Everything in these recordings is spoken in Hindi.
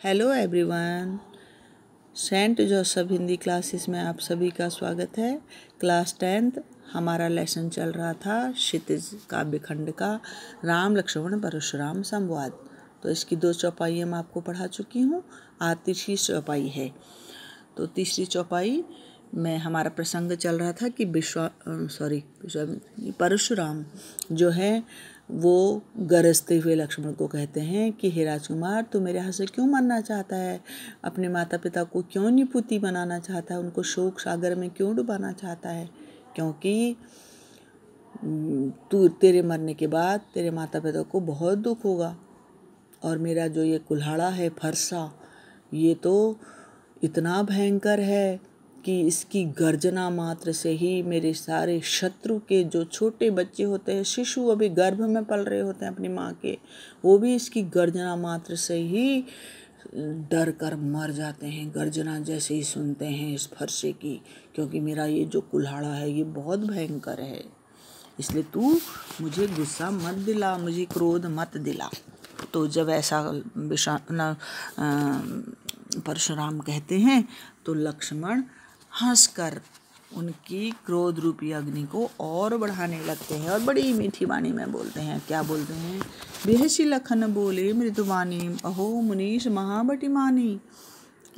Hello everyone, Saint Joseph Hindi classes में आप सभी का स्वागत है। क्लास 10th हमारा लेसन चल रहा था क्षितिज काव्य खंड का राम लक्ष्मण परशुराम संवाद। तो इसकी 2 चौपाई मैं आपको पढ़ा चुकी हूँ। आज तीसरी चौपाई है। तो तीसरी चौपाई में हमारा प्रसंग चल रहा था कि परशुराम जो है वो गरजते हुए लक्ष्मण को कहते हैं कि हे राजकुमार, तू मेरे हाथ से क्यों मरना चाहता है? अपने माता पिता को क्यों निपुति बनाना चाहता है? उनको शोक सागर में क्यों डुबाना चाहता है? क्योंकि तेरे मरने के बाद तेरे माता पिता को बहुत दुख होगा। और मेरा जो ये कुल्हाड़ा है फरसा, ये तो इतना भयंकर है कि इसकी गर्जना मात्र से ही मेरे सारे शत्रु के जो छोटे बच्चे होते हैं, शिशु अभी गर्भ में पल रहे होते हैं अपनी माँ के, वो भी इसकी गर्जना मात्र से ही डर कर मर जाते हैं। गर्जना जैसे ही सुनते हैं इस फरसे की, क्योंकि मेरा ये जो कुल्हाड़ा है ये बहुत भयंकर है। इसलिए तू मुझे गुस्सा मत दिला, मुझे क्रोध मत दिला। तो जब ऐसा परशुराम कहते हैं तो लक्ष्मण हंसकर उनकी क्रोध रूपी अग्नि को और बढ़ाने लगते हैं और बड़ी मीठी वाणी में बोलते हैं। क्या बोलते हैं? बेहसी लखन बोले मृदुवाणी, अहो मुनीश महाबटी मानी।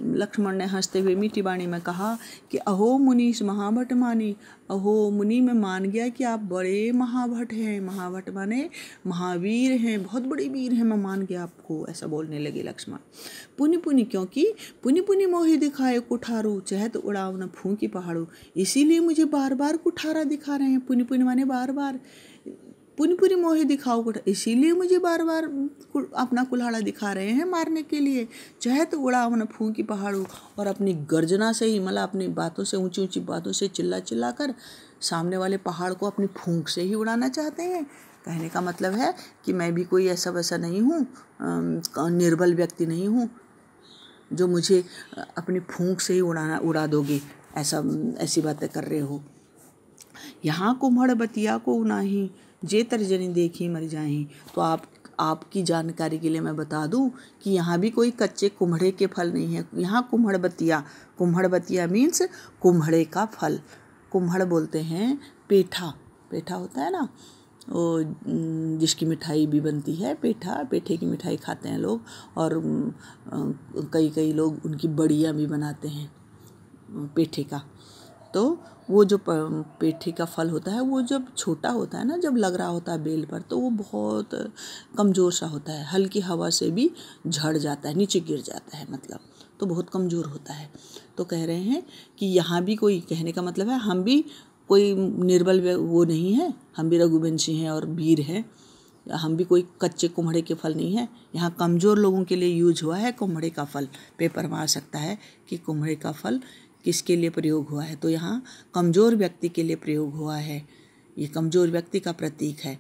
लक्ष्मण ने हंसते हुए मीठी वाणी में कहा कि अहो मुनीश महाभट मानी, अहो मुनि, मैं मान गया कि आप बड़े महाभट हैं। महाभट माने महावीर हैं, बहुत बड़े वीर हैं, मैं मान गया आपको। ऐसा बोलने लगे लक्ष्मण। पुनि पुनि, क्योंकि पुनि पुनि मोहि दिखाए कुठारू, चहत उड़ाव न फूंकी पहाड़ू। इसीलिए मुझे बार बार कुठारा दिखा रहे हैं। पुनि पुनि माने बार बार, पुनि पुनि मोहि दिखाओ कुठारा, इसीलिए मुझे बार बार अपना कुल्हाड़ा दिखा रहे हैं मारने के लिए। चहत उड़ाव न फूंकी पहाड़ू, और अपनी गर्जना से ही, मतलब अपनी बातों से, ऊंची ऊंची बातों से चिल्ला चिल्ला कर सामने वाले पहाड़ को अपनी फूंक से ही उड़ाना चाहते हैं। कहने का मतलब है कि मैं भी कोई ऐसा वैसा नहीं हूँ, निर्बल व्यक्ति नहीं हूँ जो मुझे अपनी फूंक से ही उड़ा दोगे, ऐसी बातें कर रहे हो। यहाँ कुम्हड़ बतिया को नाही, जे तर्जनी देखी मर जाही। तो आपकी जानकारी के लिए मैं बता दूं कि यहाँ भी कोई कच्चे कुम्हड़े के फल नहीं है। यहाँ कुम्हड़ बतिया मीन्स कुम्हड़े का फल। कुम्हड़ बोलते हैं पेठा, पेठा होता है ना, वो जिसकी मिठाई भी बनती है, पेठे की मिठाई खाते हैं लोग। और कई लोग उनकी बड़ियाँ भी बनाते हैं पेठे का। तो वो जो पेठे का फल होता है, वो जब छोटा होता है ना, जब लग रहा होता है बेल पर, तो वो बहुत कमज़ोर सा होता है, हल्की हवा से भी झड़ जाता है, नीचे गिर जाता है, मतलब तो बहुत कमज़ोर होता है। तो कह रहे हैं कि यहाँ भी कोई, कहने का मतलब है हम भी कोई निर्बल वो नहीं है, हम भी रघुवंशी हैं और वीर हैं। हम भी कोई कच्चे कुम्हड़े के फल नहीं है। यहाँ कमज़ोर लोगों के लिए यूज हुआ है कुम्हड़े का फल। पेपर में आ सकता है कि कुम्हड़े का फल किसके लिए प्रयोग हुआ है, तो यहाँ कमज़ोर व्यक्ति के लिए प्रयोग हुआ है। ये कमज़ोर व्यक्ति का प्रतीक है।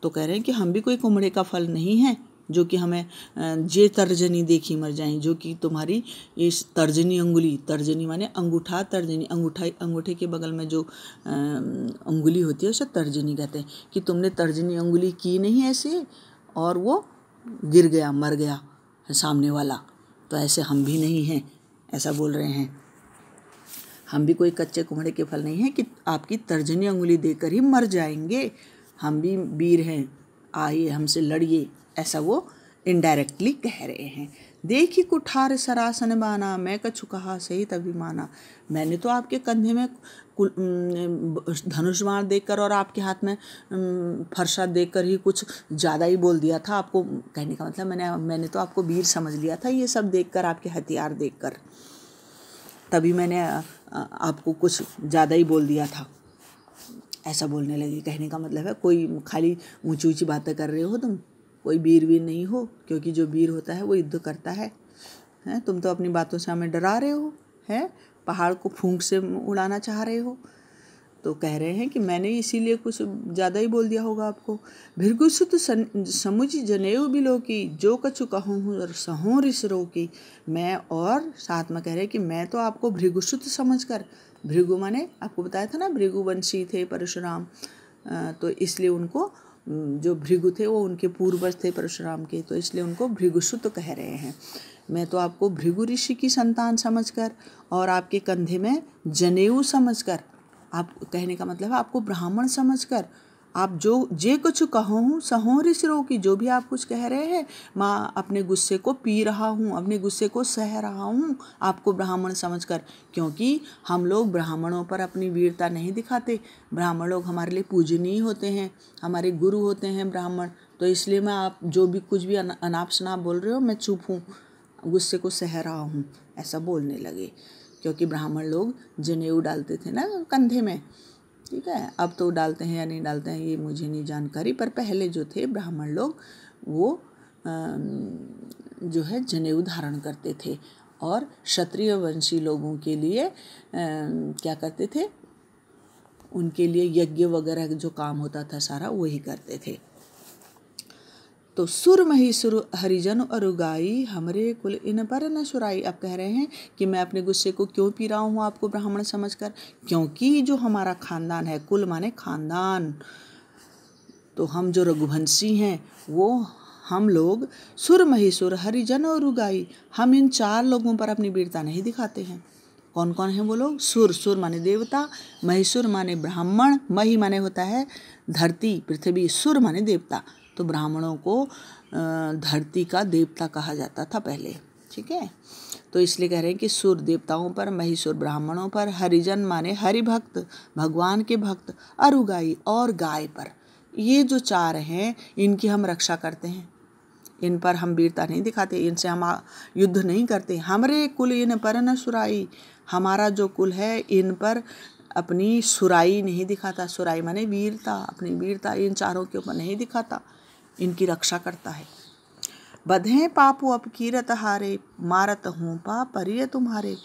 तो कह रहे हैं कि हम भी कोई कुम्हड़े का फल नहीं है जो कि हमें जे तर्जनी देखी मर जाएं, जो कि तुम्हारी इस तर्जनी अंगुली, तर्जनी माने अंगूठा, तर्जनी अंगूठे के बगल में जो अंगुली होती है उसे तर्जनी कहते हैं, कि तुमने तर्जनी अंगुली की नहीं ऐसे और वो गिर गया, मर गया सामने वाला। तो ऐसे हम भी नहीं हैं, ऐसा बोल रहे हैं। हम भी कोई कच्चे कुम्हड़े के फल नहीं हैं कि आपकी तर्जनी अंगुली देकर ही मर जाएंगे। हम भी वीर हैं, आइए हमसे लड़िए, ऐसा वो इनडायरेक्टली कह रहे हैं। देखी कुठार सरासन बाना, मैं कछु कहा सही तभी माना। मैंने तो आपके कंधे में धनुष बाण देखकर और आपके हाथ में फरसा देखकर ही कुछ ज़्यादा ही बोल दिया था आपको। कहने का मतलब मैंने तो आपको वीर समझ लिया था, ये सब देखकर, आपके हथियार देखकर, तभी मैंने आपको कुछ ज़्यादा ही बोल दिया था, ऐसा बोलने लगी। कहने का मतलब है कोई खाली ऊंची ऊंची बातें कर रहे हो तुम, कोई वीर नहीं हो, क्योंकि जो वीर होता है वो युद्ध करता है। तुम तो अपनी बातों से हमें डरा रहे हो, है पहाड़ को फूंक से उड़ाना चाह रहे हो। तो कह रहे हैं कि मैंने इसीलिए कुछ ज़्यादा ही बोल दिया होगा आपको। भृगुसुत समुझ जनेऊ बिलो की, जो कछु कहूँ और सहूँ रिसरो की। मैं, और साथ में कह रहे हैं कि मैं तो आपको भृगुसुत समझकर, भृगु माने आपको बताया था ना, भृगुवंशी थे परशुराम, तो इसलिए उनको जो भृगु थे वो उनके पूर्वज थे परशुराम के, तो इसलिए उनको भृगुसुत कह रहे हैं। मैं तो आपको भृगु ऋषि की संतान समझकर और आपके कंधे में जनेऊ समझकर, आप कहने का मतलब है आपको ब्राह्मण समझकर, आप जो जे कुछ कहो हूँ सहो ऋषिरों की, जो भी आप कुछ कह रहे हैं मैं अपने गुस्से को पी रहा हूँ, अपने गुस्से को सह रहा हूँ आपको ब्राह्मण समझकर, क्योंकि हम लोग ब्राह्मणों पर अपनी वीरता नहीं दिखाते। ब्राह्मण लोग हमारे लिए पूजनीय होते हैं, हमारे गुरु होते हैं ब्राह्मण, तो इसलिए मैं आप जो भी कुछ भी अनाप शनाप बोल रहे हो मैं चुप हूँ, गुस्से को सह रहा हूँ, ऐसा बोलने लगे। क्योंकि ब्राह्मण लोग जनेऊ डालते थे ना कंधे में, ठीक है। अब तो डालते हैं या नहीं डालते हैं ये मुझे नहीं जानकारी, पर पहले जो थे ब्राह्मण लोग वो जो है जनेऊ धारण करते थे और क्षत्रिय वंशी लोगों के लिए क्या करते थे, उनके लिए यज्ञ वगैरह जो काम होता था सारा वही करते थे। तो सुर महिसुर हरिजन और गाई हमरे कुल इन पर न सुराई। अब कह रहे हैं कि मैं अपने गुस्से को क्यों पी रहा हूँ आपको ब्राह्मण समझकर, क्योंकि जो हमारा खानदान है, कुल माने खानदान, तो हम जो रघुवंशी हैं वो हम लोग सुर महिसुर हरिजन और रुगाई, हम इन 4 लोगों पर अपनी वीरता नहीं दिखाते हैं। कौन कौन है वो लोग? सुर, सुर माने देवता, महिसुर माने ब्राह्मण, मही माने होता है धरती पृथ्वी, सुर माने देवता। तो ब्राह्मणों को धरती का देवता कहा जाता था पहले, ठीक है। तो इसलिए कह रहे हैं कि सुर देवताओं पर, महिसुर ब्राह्मणों पर, हरिजन माने हरि भक्त, भगवान के भक्त, अरुगाई और गाय पर, ये जो 4 हैं इनकी हम रक्षा करते हैं, इन पर हम वीरता नहीं दिखाते, इनसे हम युद्ध नहीं करते। हमरे कुल इन पर न सुराई, हमारा जो कुल है इन पर अपनी सुराई नहीं दिखाता। सुराई माने वीरता, अपनी वीरता इन 4 के ऊपर नहीं दिखाता, इनकी रक्षा करता है। बधे पापो अपकीरत हारे, मारत हूँ पाप परिय तुम्हारे।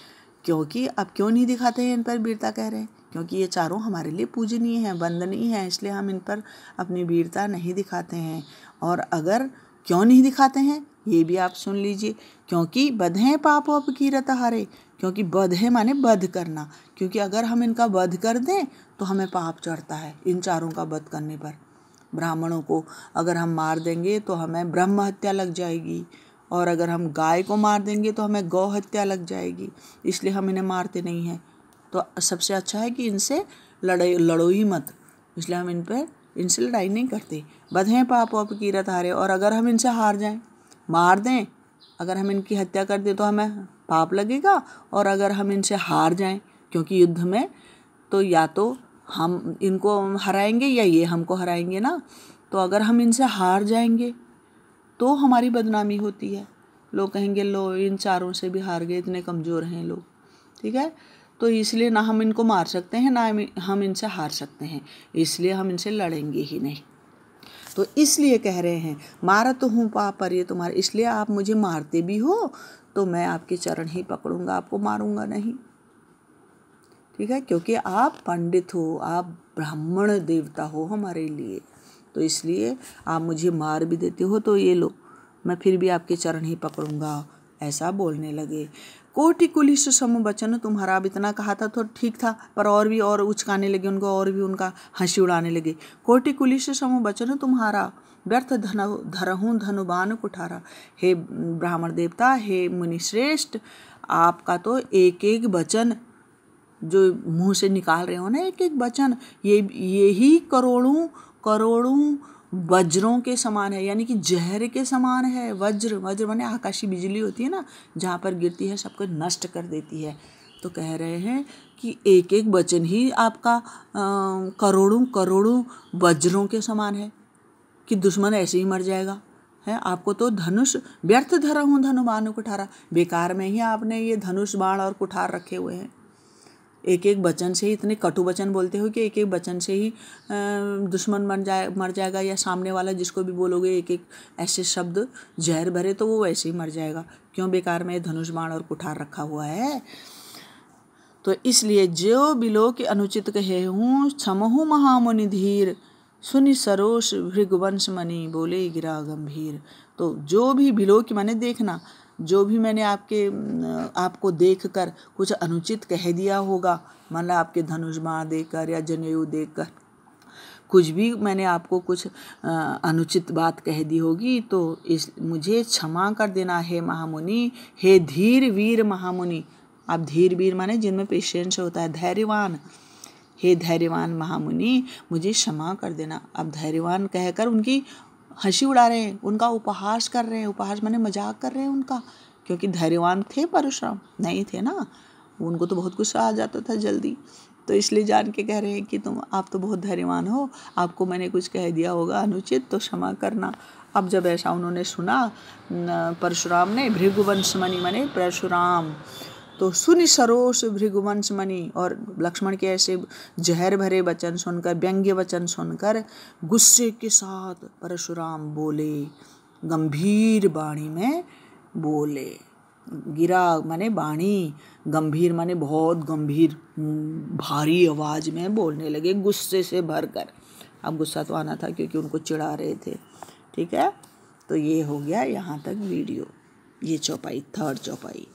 क्योंकि अब क्यों नहीं दिखाते हैं इन पर वीरता, कह रहे हैं क्योंकि ये 4 हमारे लिए पूजनीय हैं, वंदनीय हैं, इसलिए हम इन पर अपनी वीरता नहीं दिखाते हैं। और अगर क्यों नहीं दिखाते हैं ये भी आप सुन लीजिए। क्योंकि बधे पाप अपकीरत हारे, क्योंकि बधे माने वध करना, क्योंकि अगर हम इनका वध कर दें तो हमें पाप चढ़ता है। इन 4 का वध करने पर ब्राह्मणों को अगर हम मार देंगे तो हमें ब्रह्म हत्या लग जाएगी, और अगर हम गाय को मार देंगे तो हमें गौ हत्या लग जाएगी, इसलिए हम इन्हें मारते नहीं हैं। तो सबसे अच्छा है कि इनसे लड़ो ही मत, इसलिए हम इनसे लड़ाई नहीं करते। बधें पाप अपकीरत हारे, और अगर हम इनसे हार जाएं, मार दें, अगर हम इनकी हत्या कर दें तो हमें पाप लगेगा, और अगर हम इनसे हार जाएं, क्योंकि युद्ध में तो या तो हम इनको हराएंगे या ये हमको हराएंगे ना, तो अगर हम इनसे हार जाएंगे तो हमारी बदनामी होती है, लोग कहेंगे लो इन 4 से भी हार गए, इतने कमज़ोर हैं लोग, ठीक है। तो इसलिए ना हम इनको मार सकते हैं ना हम इनसे हार सकते हैं, इसलिए हम इनसे लड़ेंगे ही नहीं। तो इसलिए कह रहे हैं मारत हूँ पाप पर ये तुम्हारे, इसलिए आप मुझे मारते भी हो तो मैं आपके चरण ही पकड़ूंगा, आपको मारूंगा नहीं, ठीक है। क्योंकि आप पंडित हो, आप ब्राह्मण देवता हो हमारे लिए, तो इसलिए आप मुझे मार भी देते हो तो ये लो मैं फिर भी आपके चरण ही पकड़ूंगा, ऐसा बोलने लगे। कोटि कुलिश सम वचन तुम्हारा, अब इतना कहा था तो ठीक था, पर और उचकाने लगे उनको, और भी उनका हंसी उड़ाने लगे। कोटि कुलिश सम वचन तुम्हारा, व्यर्थ धरहूँ धनुबान कुठारा। हे ब्राह्मण देवता, हे मुनिश्रेष्ठ, आपका तो एक एक वचन जो मुंह से निकाल रहे हो ना, एक एक वचन, ये ही करोड़ों करोड़ों वज्रों के समान है, यानी कि जहर के समान है। वज्र माने आकाशीय बिजली होती है ना, जहाँ पर गिरती है सबको नष्ट कर देती है। तो कह रहे हैं कि एक एक वचन ही आपका करोड़ों करोड़ों वज्रों के समान है, कि दुश्मन ऐसे ही मर जाएगा है। आपको तो धनुष व्यर्थ धरा हूँ धनुबान कुठारा, बेकार में ही आपने ये धनुष बाण और कुठार रखे हुए हैं। एक एक वचन से ही इतने कटु वचन बोलते हो कि एक एक वचन से ही दुश्मन मर जाएगा, या सामने वाला जिसको भी बोलोगे एक एक ऐसे शब्द जहर भरे तो वो वैसे ही मर जाएगा। क्यों बेकार में धनुष बाण और कुठार रखा हुआ है। तो इसलिए जो बिलो के अनुचित कहे हूँ, क्षमहु महामुनि धीर, सुनि सरोष भृगुवंश मणि, बोले गिरा गंभीर। तो जो भी बिलो की माने देखना, जो भी मैंने आपको देखकर कुछ अनुचित कह दिया होगा, मतलब आपके धनुष बाण देखकर या जनेऊ देखकर, कुछ भी मैंने आपको कुछ अनुचित बात कह दी होगी तो मुझे क्षमा कर देना हे महामुनि, हे धीर वीर महामुनि। आप धीर वीर माने जिनमें पेशेंस होता है, धैर्यवान। हे धैर्यवान महामुनि, मुझे क्षमा कर देना। अब धैर्यवान कहकर उनकी हंसी उड़ा रहे हैं, उनका उपहास कर रहे हैं। उपहास माने मजाक कर रहे हैं उनका, क्योंकि धैर्यवान थे परशुराम, नहीं थे ना, उनको तो बहुत गुस्सा आ जाता था जल्दी, तो इसलिए जान के कह रहे हैं कि आप तो बहुत धैर्यवान हो, आपको मैंने कुछ कह दिया होगा अनुचित तो क्षमा करना। अब जब ऐसा उन्होंने सुना परशुराम ने, भृगुवंश मणि माने परशुराम, तो सुनि सरोष भृगुवंश मणि, और लक्ष्मण के ऐसे जहर भरे वचन सुनकर, व्यंग्य वचन सुनकर गुस्से के साथ परशुराम बोले, गंभीर वाणी में बोले। गिरा माने वाणी, गंभीर माने बहुत गंभीर भारी आवाज में बोलने लगे, गुस्से से भरकर। अब गुस्सा तो आना था क्योंकि उनको चिढ़ा रहे थे। ठीक है, तो ये हो गया यहाँ तक वीडियो, ये चौपाई, 3rd चौपाई।